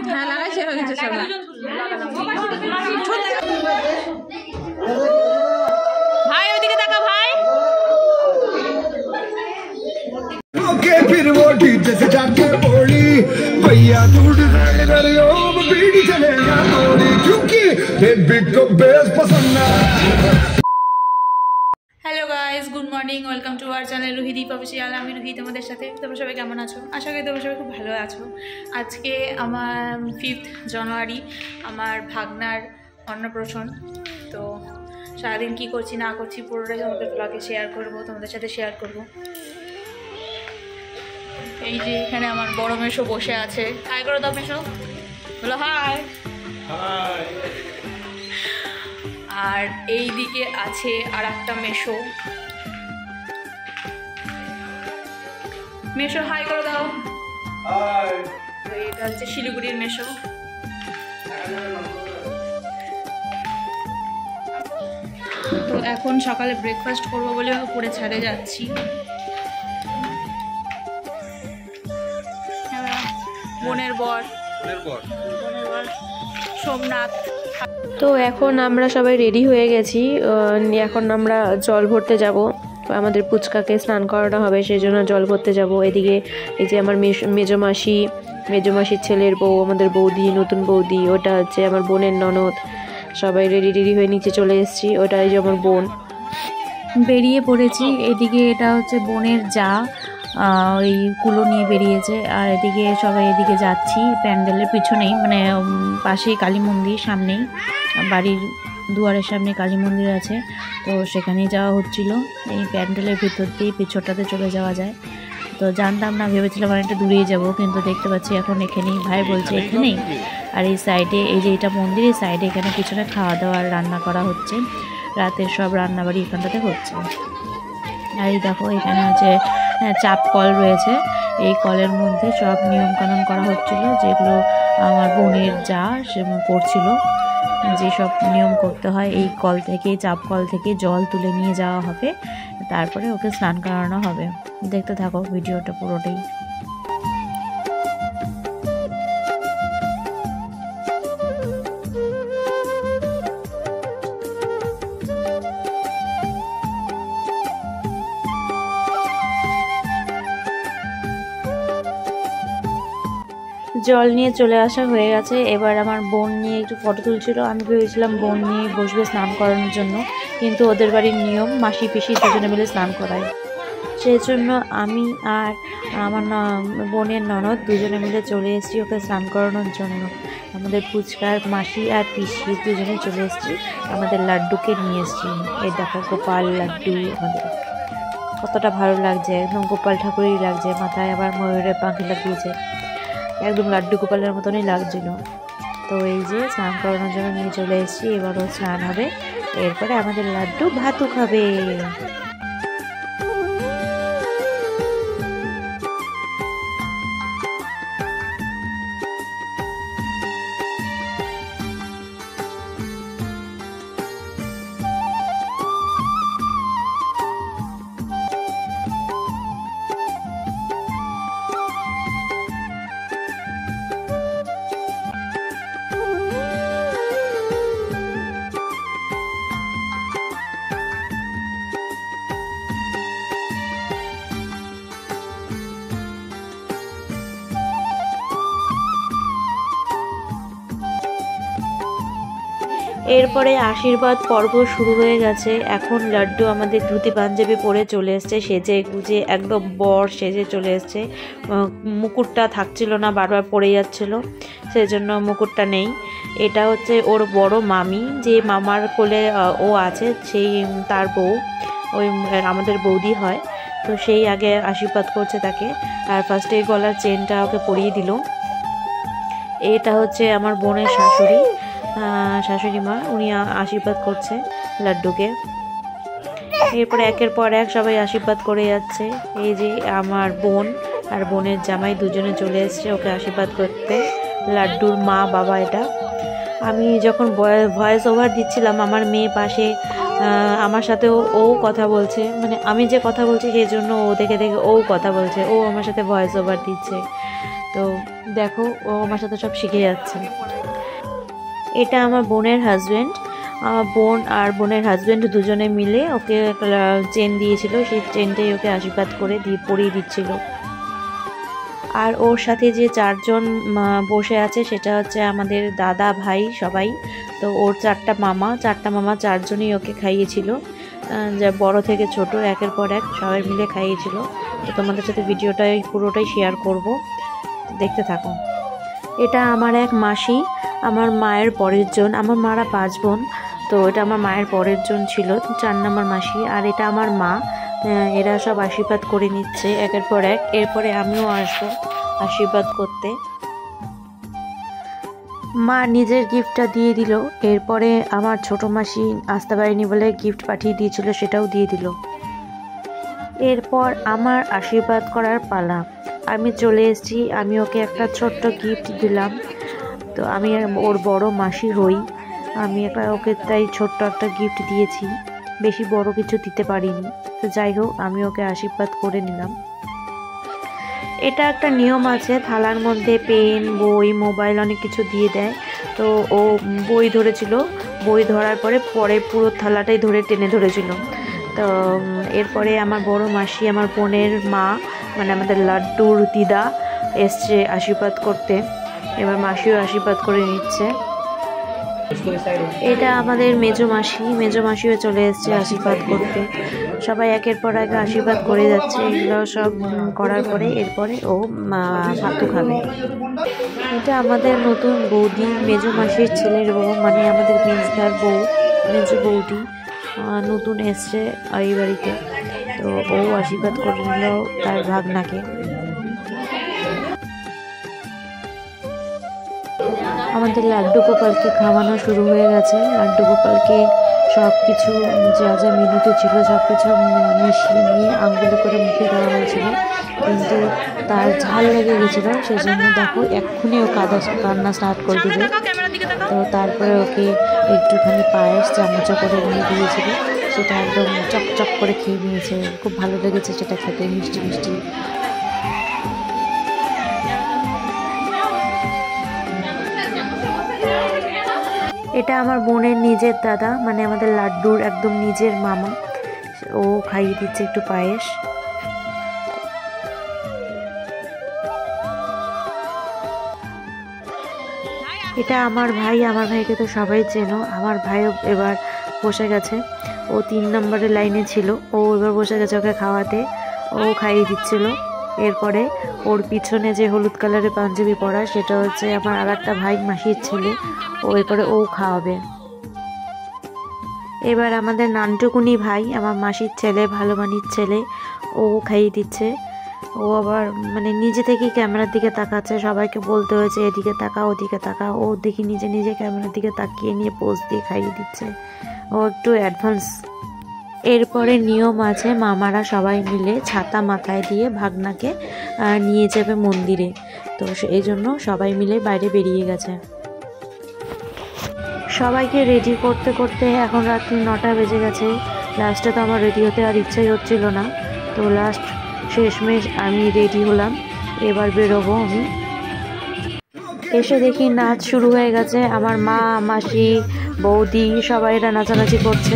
হ্যাঁ লাগাইছে হয়ে গেছে সবাই। ভাই ওইদিকে দেখা ভাই। फिर वो डीजे से जाके बोली भैया दूर बीड़ी चलेगा थोड़ी क्योंकि बेबी को बेस पसंद है। Hello guys, good morning, welcome to our channel Ruhi Deep official. আমি রুহি তোমাদের সাথে। তোমরা সবাই কেমন আছো? আশা করি তোমরা সবাই খুব ভালো আছো। আজকে আমার 5th জানুয়ারি, আমার ভাগনার অন্নপ্রাশন। তো সারাদিন কী করছি না করছি পুরোটাই তোমাদের ব্লগে শেয়ার করব, তোমাদের সাথে শেয়ার করব। এই যে এখানে আমার বড় মেশো বসে আছে। হাই করো দাও মেশো, বলো হাই। আর এই দিকে আছে আর একটা মেশো। মেশো হাই করে দাও। এটা হচ্ছে শিলিগুড়ির মেশো। তো এখন সকালে ব্রেকফাস্ট করবো বলে উপরে ছাদে যাচ্ছি। বোনের বর সোমনাথ। তো এখন আমরা সবাই রেডি হয়ে গেছি। এখন আমরা জল ভরতে যাব। আমাদের পুচকাকে স্নান করানো হবে, সেই জন্য জল ভরতে যাব। এদিকে এই যে আমার মেজো মাসির ছেলের বউ, আমাদের বৌদি, নতুন বৌদি, ওটা হচ্ছে আমার বোনের ননদ। সবাই রেডি হয়ে নিচে চলে এসেছি। ওটা এই যে আমার বোন। বেরিয়ে পড়েছি। এদিকে এটা হচ্ছে বোনের যা, ওই কুলো নিয়ে বেরিয়েছে। আর এদিকে সবাই এদিকে যাচ্ছি প্যান্ডেলের পিছনেই, মানে পাশেই কালী মন্দির, সামনেই বাড়ির দুয়ারের সামনে কালী মন্দির আছে, তো সেখানেই যাওয়া হচ্ছিল। এই প্যান্ডেলের ভিতর দিয়ে পিছনটাতে চলে যাওয়া যায়। তো জানতাম না, ভেবেছিলাম অনেকটা দূরেই যাব, কিন্তু দেখতে পাচ্ছি এখন এখানেই। ভাই বলছে এখানেই। আর এই সাইডে, এই যে এটা মন্দির, এই সাইডে এখানে পিছনে খাওয়া দাওয়া আর রান্না করা হচ্ছে। রাতের সব রান্নাবাড়ি এখানটাতে হচ্ছে। আর এই দেখো এখানে হচ্ছে চাপ কল রয়েছে। এই কলের মধ্যে সব নিয়মকানুন করা হচ্ছিল, যেগুলো আমার বোনের যা সে করছিল। যেসব নিয়ম করতে হয়, এই কল থেকে, চাপ কল থেকে জল তুলে নিয়ে যাওয়া হবে, তারপরে ওকে স্নান করানো হবে। দেখতে থাকো ভিডিওটা পুরোটাই। জল নিয়ে চলে আসা হয়ে গেছে। এবার আমার বোন নিয়ে একটু ফটো তুলছিল। আমি ভেবেছিলাম বোন নিয়ে বসবে স্নান করানোর জন্য, কিন্তু ওদের বাড়ির নিয়ম মাসি পিসি দুজনে মিলে স্নান করায়। সেই জন্য আমি আর আমার বোনের ননদ দুজনে মিলে চলে এসেছি ওকে স্নান করানোর জন্য। আমাদের পুচকার মাসি আর পিসি দুজনে চলে এসেছি, আমাদের লাড্ডুকে নিয়ে এসেছি। এই দেখো গোপাল লাড্ডু, আমাদের কতটা ভালো লাগছে, একদম গোপাল ঠাকুরই লাগছে। মাথায় আবার ময়ূরের পাখি লাগিয়েছে, একদম লাড্ডু গোপালের মতনই লাগছিল। তো এই যে স্নান করানোর জন্য নিয়ে চলে এসেছি। এবারও স্নান হবে, এরপরে আমাদের লাড্ডু ভাতু খাবে। এরপরে আশীর্বাদ পর্ব শুরু হয়ে গেছে। এখন লাড্ডু আমাদের ধুতি পাঞ্জাবি পরে চলে এসছে, সেজে গুজে একদম বর সেজে চলে এসছে। মুকুটটা থাকছিল না, বারবার পড়ে যাচ্ছিল, সেজন্য মুকুটটা নেই। এটা হচ্ছে ওর বড় মামি, যে মামার কোলে ও আছে, সেই তার বউ, ওই আমাদের বৌদি হয়। তো সেই আগে আশীর্বাদ করছে তাকে, আর ফার্স্টে গলার চেনটা ওকে পরিয়ে দিল। এটা হচ্ছে আমার বোনের শাশুড়ি মা, উনি আশীর্বাদ করছে লাড্ডুকে। এরপরে একের পর এক সবাই আশীর্বাদ করে যাচ্ছে। এই যে আমার বোন আর বোনের জামাই দুজনে চলে এসছে ওকে আশীর্বাদ করতে। লাড্ডুর মা বাবা এটা। আমি যখন ভয়েস ওভার দিচ্ছিলাম, আমার মেয়ে পাশে আমার সাথেও ও কথা বলছে, মানে আমি যে কথা বলছি সেই জন্য ও দেখে ও কথা বলছে, ও আমার সাথে ভয়েস ওভার দিচ্ছে। তো দেখো ও আমার সাথে সব শিখে যাচ্ছে। এটা আমার বোনের হাজব্যান্ড, বোন আর বোনের হাজব্যান্ড দুজনে মিলে ওকে চেন দিয়েছিল, সেই চেনটাই ওকে আশীর্বাদ করে পরিয়ে দিচ্ছিল। আর ওর সাথে যে 4 জন বসে আছে সেটা হচ্ছে আমাদের দাদা ভাই সবাই। তো ওর 4টা মামা 4 জনই ওকে খাইয়েছিল, যা বড় থেকে ছোট একের পর এক সবাই মিলে খাইয়েছিল। তো তোমাদের সাথে ভিডিওটাই পুরোটাই শেয়ার করব, দেখতে থাকো। এটা আমার এক মাসি, আমার মায়ের পরের জন, আমার মারা 5 বোন, তো এটা আমার মায়ের পরের জন ছিল, 4 নম্বর মাসি। আর এটা আমার মা, এরা সব আশীর্বাদ করে নিচ্ছে একের পর এক। এরপরে আমিও আসবো আশীর্বাদ করতে। মা নিজের গিফটটা দিয়ে দিল, এরপরে আমার ছোট মাসি আসতে পারেনি বলে গিফট পাঠিয়ে দিয়েছিল, সেটাও দিয়ে দিল। এরপর আমার আশীর্বাদ করার পালা, আমি চলে এসেছি। আমি ওকে একটা ছোট্ট গিফট দিলাম, তো আমি ওর বড় মাসি হই, আমি ওকে তাই ছোট্ট একটা গিফট দিয়েছি, বেশি বড় কিছু দিতে পারিনি। তো যাই হোক, আমি ওকে আশীর্বাদ করে নিলাম। এটা একটা নিয়ম আছে, থালার মধ্যে পেন, বই, মোবাইল অনেক কিছু দিয়ে দেয়। তো ও বই ধরেছিল, বই ধরার পরে পুরো থালাটাই টেনে ধরেছিল। তো এরপরে আমার বড় মাসি, আমার বোনের মা, মানে আমাদের লাড্ডুর দিদা এসছে আশীর্বাদ করতে। এবার মাসিও আশীর্বাদ করে নিচ্ছে। এটা আমাদের মেজো মাসিও চলে এসছে আশীর্বাদ করতে। সবাই একের পর এক আশীর্বাদ করে যাচ্ছে। এগুলো সব করার পরে এরপরে ও ভাতু খাবে। এটা আমাদের নতুন বৌদি, মেজো মাসির ছেলের বউ, মানে আমাদের মেজদার বউ, মেজো বৌদি নতুন এসছে এই বাড়িতে। তো ও আশীর্বাদ করে নিল তার ভাগনাকে। আমাদের লাড্ডু গোপালকে খাওয়ানো শুরু হয়ে গেছে। লাড্ডু গোপালকে সব কিছু যা যা মেনুতে ছিল সব কিছু মিশিয়ে নিয়ে আঙ্গুলে করে মুখে দেওয়া হয়েছিল, কিন্তু তার ঝাল লেগে গেছিলো, সেই জন্য দেখো এক্ষুনি ও কান্না স্টার্ট করে দিবে। তো তারপরে ওকে একটুখানি পায়েস চামচা করে নিয়ে দিয়েছিল, সেটা একদম চকচক করে খেয়ে নিয়েছে, খুব ভালো লেগেছে সেটা খেতে, মিষ্টি মিষ্টি। এটা আমার বোনের নিজের দাদা, মানে আমাদের লাড্ডুর একদম নিজের মামা, ও খাইয়ে দিচ্ছে একটু পায়েস। এটা আমার ভাই, আমার ভাইকে তো সবাই চেনো। আমার ভাইও এবার বসে গেছে, ও 3 নম্বরের লাইনে ছিল, ও এবার বসে গেছে ওকে খাওয়াতে, ও খাইয়ে দিচ্ছিল। এরপরে ওর পিছনে যে হলুদ কালারের পাঞ্জাবি পরা সেটা হচ্ছে আমার আর একটা ভাই মাসির ছেলে, ও এরপরে ও খাওয়াবে। এবার আমাদের নানটুকুনি ভাই, আমার মাসির ছেলে, ভালো মানির ছেলে, ও খাইয়ে দিচ্ছে। ও আবার মানে নিজে থেকেই ক্যামেরার দিকে তাকাচ্ছে, সবাইকে বলতে হয়েছে এদিকে তাকা ওদিকে তাকা, ও দেখি নিজে নিজে ক্যামেরার দিকে তাকিয়ে নিয়ে পোজ দিয়ে খাইয়ে দিচ্ছে, ও একটু অ্যাডভান্স। এরপরে নিয়ম আছে, মামারা সবাই মিলে ছাতা মাথায় দিয়ে ভাগনাকে নিয়ে যাবে মন্দিরে, তো এই জন্য সবাই মিলে বাইরে বেরিয়ে গেছে। সবাইকে রেডি করতে করতে এখন রাত্রি 9টা বেজে গেছে। লাস্টে তো আমার রেডি হতে আর ইচ্ছাই হচ্ছিল না, তো লাস্ট শেষমেশ আমি রেডি হলাম, এবার বেরোবো আমি। এসে দেখি নাচ শুরু হয়ে গেছে, আমার মা, মাসি, বৌদি সবাই এরা নাচানাচি করছে।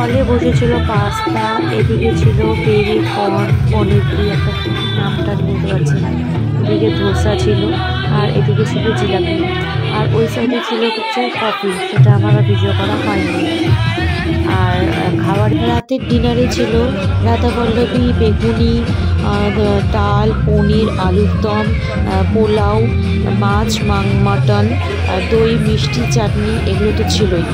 স্টলে বসেছিল পাস্তা, এদিকে ছিল বেবি কর্ন, পনির দিয়ে একটা নামটা বলতে পারছি না, এদিকে ধোসা ছিল, আর এদিকে ছিল জিলাপি, আর ওই সাইডে ছিল হচ্ছে কফি, সেটা আমার ভিডিও করা হয়নি। আর খাবার রাতের ডিনারে ছিল রাধাবল্লভী, বেগুনি, ডাল, পনির, আলুর দম, পোলাও, মাছ, মাটন, দই, মিষ্টি, চাটনি, এগুলো তো ছিলই।